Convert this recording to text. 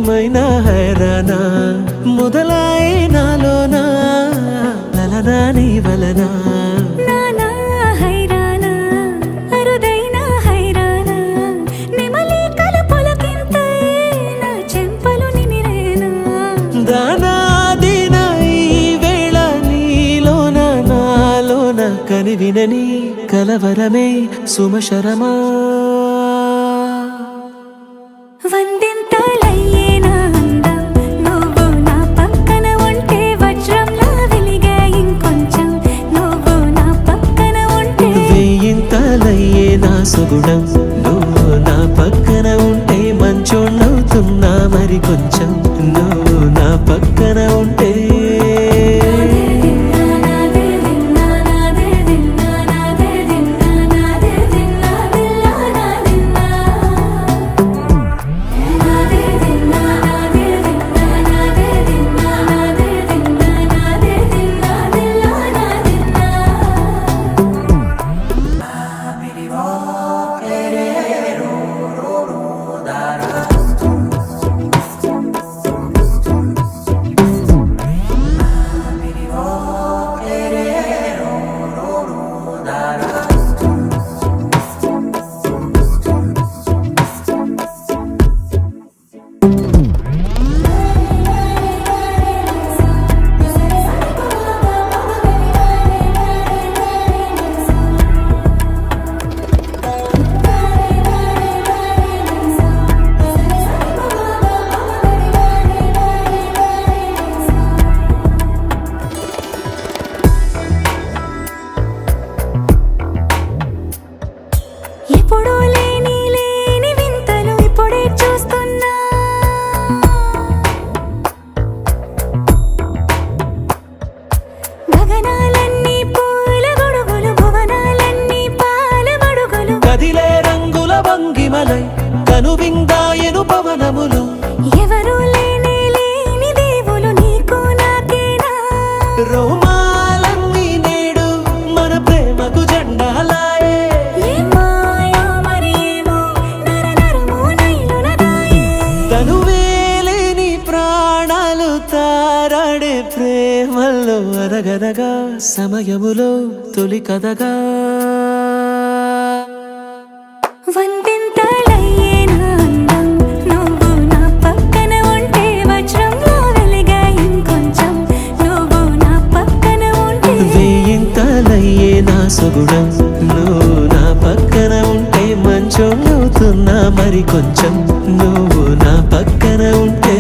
ఏమైనా హైరానా మొదలాయే నాలోనా లలనా నీ వలనా నానా హైరానా అరుదైనా హైరానా నెమలి కలుపులకింతై నా చెంపలు నిమిరేనా దానా దీనా ఈ వేళ నీలోన నాలోన కనివినని కలవరమే సుమశరమా వందింతలయ్యేనా అందం నువ్వు నా పక్కన ఉంటే వజ్రంలా వెలిగే ఇంకొంచెం నువ్వు నా పక్కన ఉంటే వేయింతలయ్యే నా సుగుణం నువ్వు నా పక్కన ఉంటే మంచోళ్ళవుతున్నా మరి కొంచెం నువ్వు నా పక్కన ఉంటే ఎప్పుడూ లేని వింతలు ఇప్పుడే చూస్తున్నా గగనాలన్నీ పూల గొడుగులు భువనాలన్నీ పాల గొడుగులు కదిలే రంగుల భంగిమలై కనువిందాయను పవనములు ఎవరూ లేని దేవులు నీకు నాకేనా రోమాలన్నీ నేడు మన ప్రేమకు జెండాలాయే ఏ మాయో మరేమో నరనరమో నైలునదాయే తనువేలేని ప్రాణాలు తారాడే ప్రేమల్లో అరగనగా సమయములో తొలి కథగా వందింతలయ్యేనా అందం నువ్వు నా పక్కన ఉంటే వజ్రంలా వెలిగే ఇంకొంచెం నువ్వు నా పక్కన ఉంటే వేయింతలయ్యే నా సుగుణం నువ్వు నా పక్కన ఉంటే మంచోళ్ళవుతున్నా మరి కొంచెం నువ్వు నా పక్కన ఉంటే